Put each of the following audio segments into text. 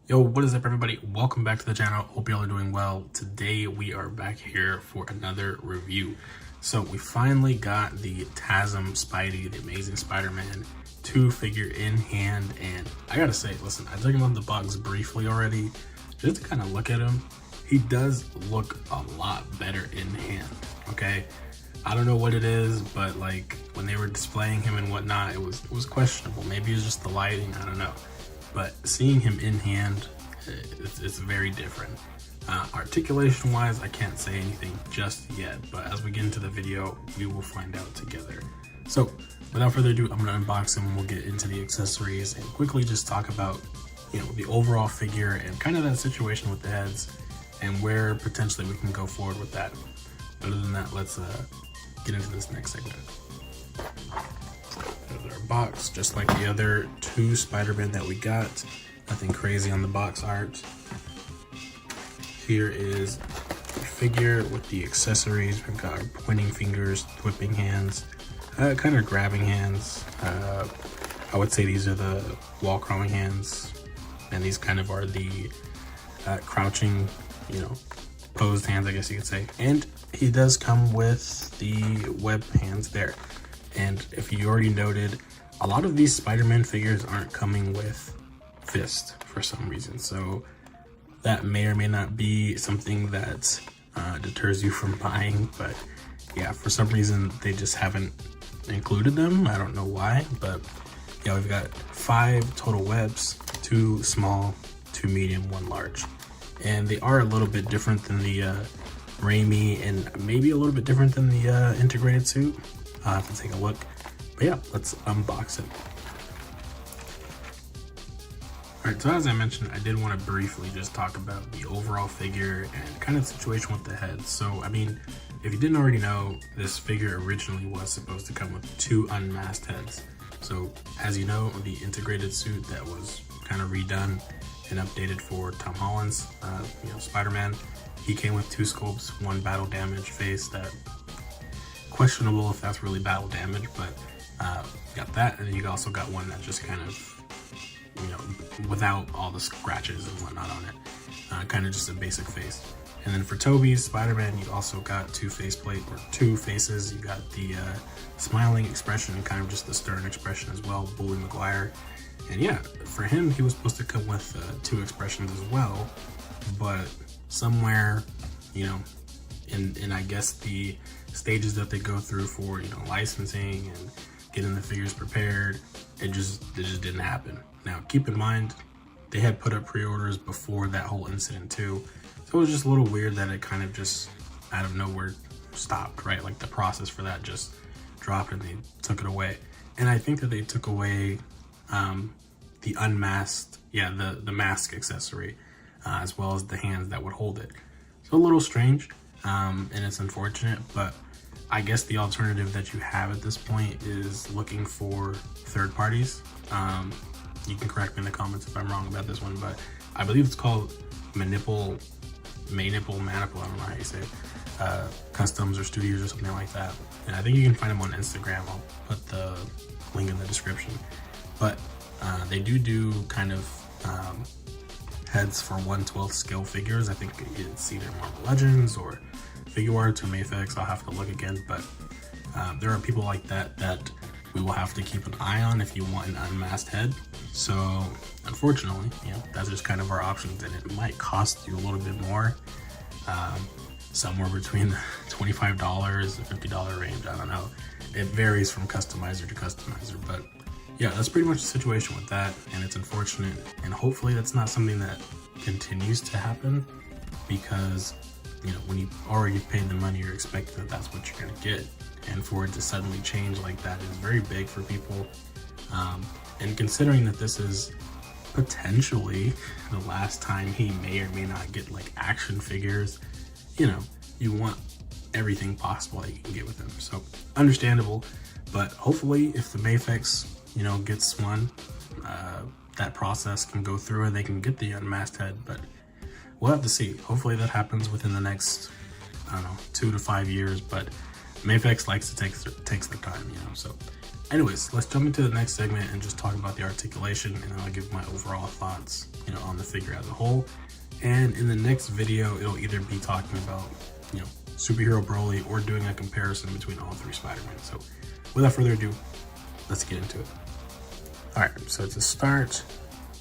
Yo, what is up everybody? Welcome back to the channel. Hope y'all are doing well. Today we are back here for another review. So we finally got the Tasm Spidey, the Amazing Spider-Man 2 figure in hand, and I gotta say, listen, I took him out of the box briefly already just to kind of look at him. He does look a lot better in hand, okay? I don't know what it is, but like when they were displaying him and whatnot, it was questionable. Maybe it's just the lighting, I don't know. But seeing him in hand, it's very different. Articulation wise, I can't say anything just yet, but as we get into the video, we will find out together. So without further ado, I'm gonna unbox him and we'll get into the accessories and quickly just talk about, the overall figure and kind of that situation with the heads and where potentially we can go forward with that. But other than that, let's get into this next segment. There's our box, just like the other two Spider-Man that we got. Nothing crazy on the box art. Here is the figure with the accessories. We've got our pointing fingers, whipping hands, kind of grabbing hands. I would say these are the wall crawling hands, and these kind of are the crouching, posed hands, I guess you could say. And he does come with the web hands there. And if you already noted, a lot of these Spider-Man figures aren't coming with fist for some reason. So that may or may not be something that deters you from buying. But yeah, for some reason, they just haven't included them. I don't know why, but yeah, we've got 5 total webs, 2 small, 2 medium, 1 large. And they are a little bit different than the Raimi and maybe a little bit different than the integrated suit. I'll have to take a look, but yeah, let's unbox it. All right, so as I mentioned, I did want to briefly just talk about the overall figure and kind of the situation with the head. So, I mean, if you didn't already know, this figure originally was supposed to come with 2 unmasked heads. So, as you know, the integrated suit that was kind of redone and updated for Tom Holland's, Spider-Man, he came with 2 scopes, 1 battle damage face that questionable if that's really battle damage, but got that, and then you also got one that just kind of, without all the scratches and whatnot on it, kind of just a basic face. And then for Tobey's Spider-Man, you also got 2 faceplate or 2 faces. You got the smiling expression and kind of just the stern expression as well, Bully Maguire. And yeah, for him, he was supposed to come with 2 expressions as well, but somewhere, in I guess the stages that they go through for licensing and getting the figures prepared, it just didn't happen. Now keep in mind, they had put up pre-orders before that whole incident too, so it was just a little weird that it kind of just out of nowhere stopped, right? Like the process for that just dropped and they took it away. And I think that they took away the unmasked, the mask accessory, as well as the hands that would hold it. So a little strange, and it's unfortunate, but I guess the alternative that you have at this point is looking for third parties. You can correct me in the comments if I'm wrong about this one, but I believe it's called Maniple, I don't know how you say it, Customs or Studios or something like that. And I think you can find them on Instagram. I'll put the link in the description. But they do kind of heads for 1/12 scale figures. I think it's either Marvel Legends or Figuarts or Mayfix. I'll have to look again, but there are people like that we will have to keep an eye on if you want an unmasked head. So unfortunately, that's just kind of our options, and it might cost you a little bit more, somewhere between the $25 and $50 range. I don't know. It varies from customizer to customizer, but yeah, that's pretty much the situation with that, and it's unfortunate, and hopefully that's not something that continues to happen, because when you already paid the money, you're expecting that that's what you're gonna get, and for it to suddenly change like that is very big for people. And considering that this is potentially the last time he may or may not get like action figures, you want everything possible that you can get with him. So understandable, but hopefully if the Mayfix gets one, that process can go through and they can get the unmasked head, but we'll have to see. Hopefully that happens within the next, 2 to 5 years, but Mayfix likes to takes their time, so anyways, let's jump into the next segment and just talk about the articulation, and then I'll give my overall thoughts, on the figure as a whole. And in the next video, it'll either be talking about, superhero Broly, or doing a comparison between all three Spider-Man. So without further ado, let's get into it. All right, so to start,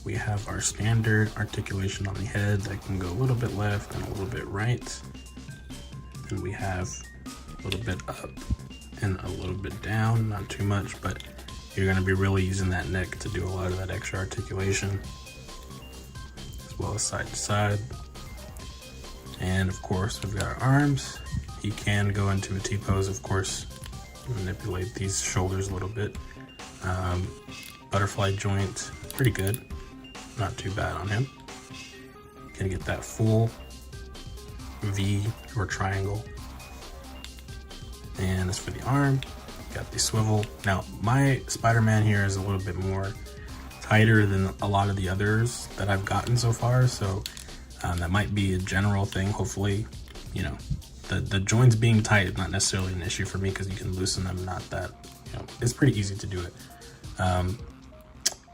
we have our standard articulation on the head that can go a little bit left and a little bit right. Then we have a little bit up and a little bit down, not too much, but you're gonna be really using that neck to do a lot of that extra articulation, as well as side to side. And of course, we've got our arms. He can go into a T-pose, of course, manipulate these shoulders a little bit. Butterfly joint, pretty good, not too bad on him. Gonna get that full V or triangle. And as for the arm, got the swivel. Now, my Spider-Man here is a little bit more tighter than a lot of the others that I've gotten so far, so that might be a general thing. Hopefully, the joints being tight is not necessarily an issue for me, because you can loosen them. Not that, it's pretty easy to do it.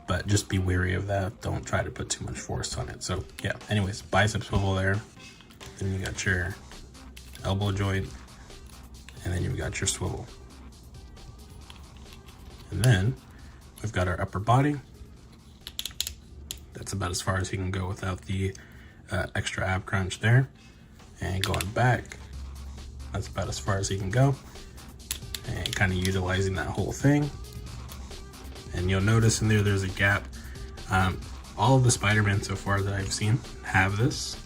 But just be wary of that. Don't try to put too much force on it. So yeah, anyways, bicep swivel there. Then you got your elbow joint, and then you've got your swivel. And then we've got our upper body. That's about as far as he can go without the extra ab crunch there. And going back, that's about as far as he can go. And kind of utilizing that whole thing. And you'll notice in there's a gap. All of the Spider-Man so far that I've seen have this,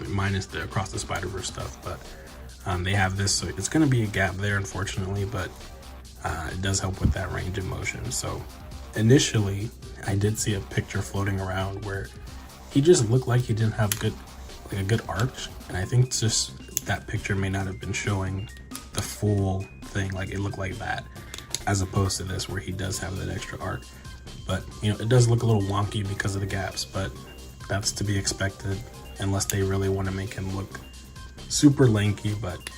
minus the Across the Spider-Verse stuff, but they have this, so it's gonna be a gap there, unfortunately, but it does help with that range of motion. So initially, I did see a picture floating around where he just looked like he didn't have a good arch, and I think just that picture may not have been showing the full thing, like it looked like that, as opposed to this where he does have that extra arc. But it does look a little wonky because of the gaps, but that's to be expected unless they really want to make him look super lanky. But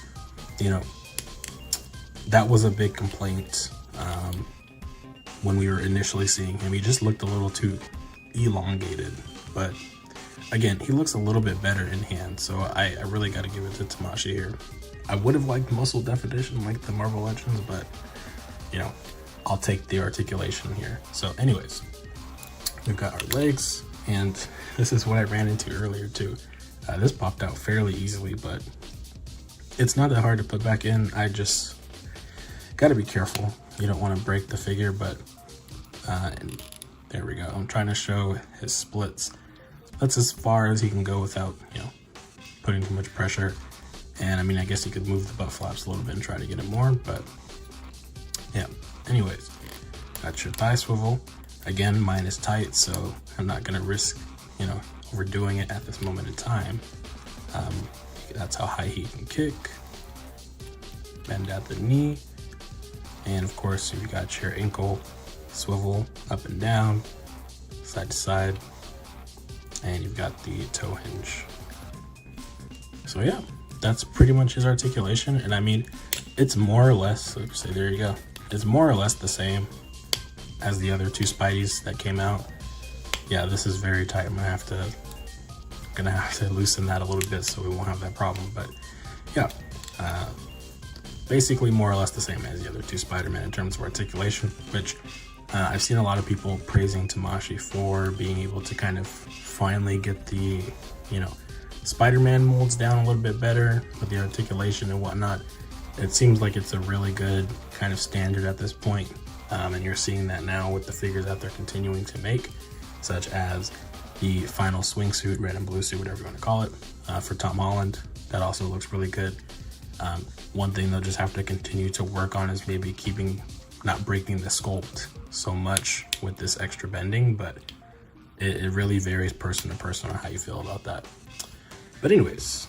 that was a big complaint when we were initially seeing him. He just looked a little too elongated, but again, he looks a little bit better in hand, so I really got to give it to Tamashii here. I would have liked muscle definition like the Marvel Legends, but I'll take the articulation here. So anyways, we've got our legs, and this is what I ran into earlier too. This popped out fairly easily, but it's not that hard to put back in. I just got to be careful. You don't want to break the figure, but and there we go. I'm trying to show his splits. That's as far as he can go without, putting too much pressure. And I mean, I guess you could move the butt flaps a little bit and try to get it more, but yeah. Anyways, got your thigh swivel. Again, mine is tight, so I'm not gonna risk, overdoing it at this moment in time. That's how high he can kick. Bend at the knee. And of course, you've got your ankle swivel up and down, side to side. And you've got the toe hinge. So yeah, that's pretty much his articulation. And I mean, it's more or less, let's say, there you go. It's more or less the same as the other two Spideys that came out. Yeah, this is very tight. I'm gonna have to loosen that a little bit so we won't have that problem. But yeah, basically more or less the same as the other two Spider-Man in terms of articulation, which I've seen a lot of people praising Tamashii for being able to kind of finally get the, Spider-Man molds down a little bit better with the articulation and whatnot. It seems like it's a really good kind of standard at this point, and you're seeing that now with the figures that they're continuing to make, such as the final swing suit, red and blue suit, whatever you want to call it, for Tom Holland. That also looks really good. One thing they'll just have to continue to work on is maybe not breaking the sculpt so much with this extra bending, but it really varies person to person on how you feel about that. But anyways,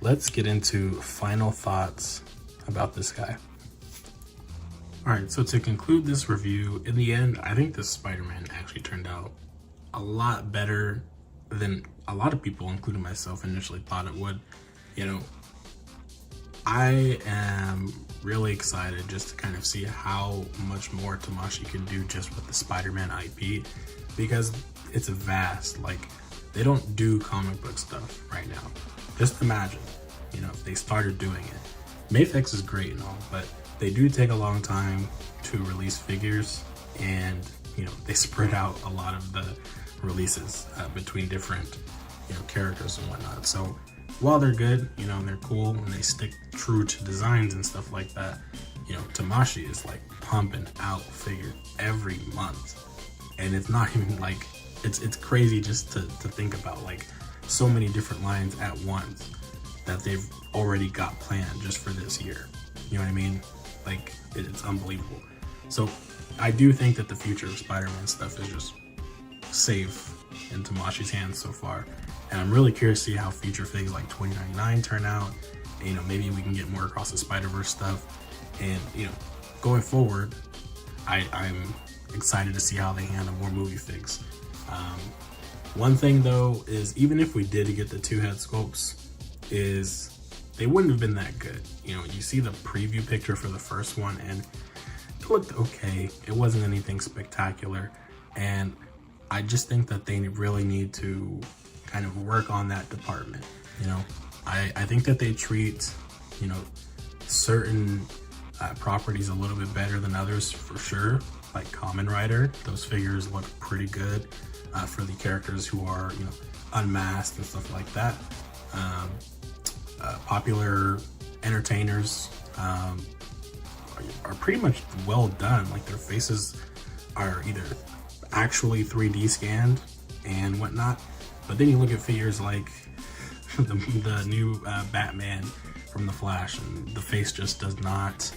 let's get into final thoughts about this guy. All right, so to conclude this review, in the end, I think this Spider-Man actually turned out a lot better than a lot of people, including myself, initially thought it would. I am really excited just to kind of see how much more Tamashii can do just with the Spider-Man IP, because it's vast. Like, they don't do comic book stuff right now. Just imagine, you know, if they started doing it. Mafex is great and all, but they do take a long time to release figures, and you know, they spread out a lot of the releases between different, you know, characters and whatnot. So while they're good, you know, and they're cool and they stick true to designs and stuff like that, you know, Tamashii is like pumping out figures every month. And it's not even like, it's crazy just to think about, like, so many different lines at once that they've already got planned just for this year. You know what I mean? Like, it's unbelievable. So I do think that the future of Spider-Man stuff is just safe in Tamashii's hands so far. And I'm really curious to see how future figs like 2099 turn out. And, you know, maybe we can get more Across the Spider-Verse stuff. And, you know, going forward, I'm excited to see how they handle more movie figs. One thing though is, even if we did get the 2 head sculpts, is they wouldn't have been that good. You know, you see the preview picture for the first one and it looked okay. It wasn't anything spectacular. And I just think that they really need to kind of work on that department. You know, I think that they treat, you know, certain properties a little bit better than others for sure. Like Kamen Rider, those figures look pretty good for the characters who are, you know, unmasked and stuff like that. Popular entertainers are pretty much well done. Like, their faces are either actually 3D scanned and whatnot, but then you look at figures like the new Batman from The Flash, and the face just does not,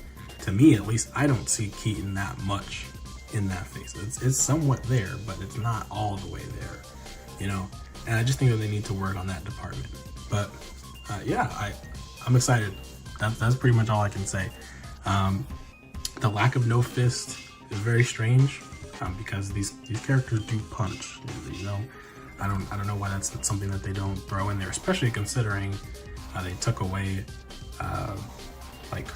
to me at least, I don't see Keaton that much in that face. It's somewhat there, but it's not all the way there, you know. And I just think that they need to work on that department. But yeah, I'm excited. That's pretty much all I can say. The lack of no fist is very strange, because these characters do punch. You know, I don't know why that's something that they don't throw in there, especially considering they took away like,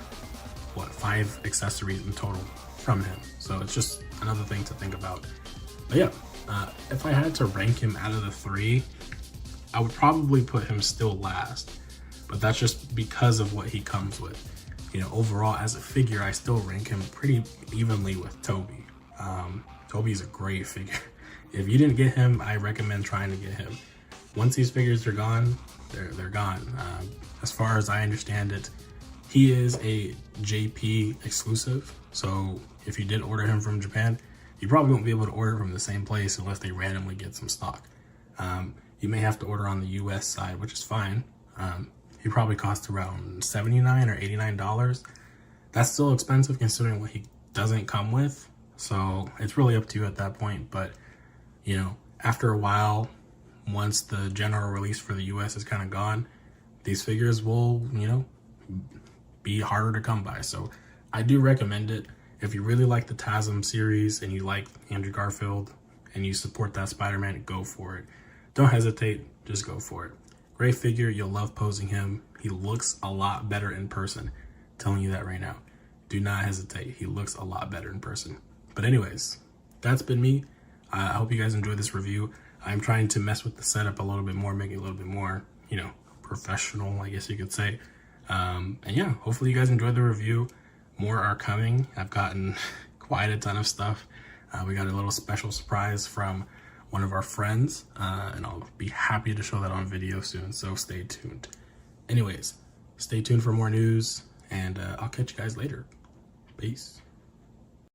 what, 5 accessories in total from him. So it's just another thing to think about. But yeah, if I had to rank him out of the 3, I would probably put him still last, but that's just because of what he comes with. You know, overall as a figure, I still rank him pretty evenly with Toby. Toby's a great figure. If you didn't get him, I recommend trying to get him. Once these figures are gone, they're gone. As far as I understand it, he is a JP exclusive. So if you did order him from Japan, you probably won't be able to order from the same place unless they randomly get some stock. You may have to order on the US side, which is fine. He probably costs around $79 or $89. That's still expensive considering what he doesn't come with. So it's really up to you at that point. But, you know, after a while, once the general release for the US is kind of gone, these figures will, you know, be harder to come by. So I do recommend it. If you really like the TASM series and you like Andrew Garfield and you support that Spider-Man, go for it. Don't hesitate, just go for it. Great figure, you'll love posing him. He looks a lot better in person. I'm telling you that right now. Do not hesitate, he looks a lot better in person. But anyways, that's been me. I hope you guys enjoyed this review. I'm trying to mess with the setup a little bit more, make it a little bit more, you know, professional, I guess you could say. And yeah, hopefully you guys enjoyed the review. More are coming. I've gotten quite a ton of stuff. We got a little special surprise from one of our friends, and I'll be happy to show that on video soon, so stay tuned. Anyways, stay tuned for more news, and I'll catch you guys later. Peace.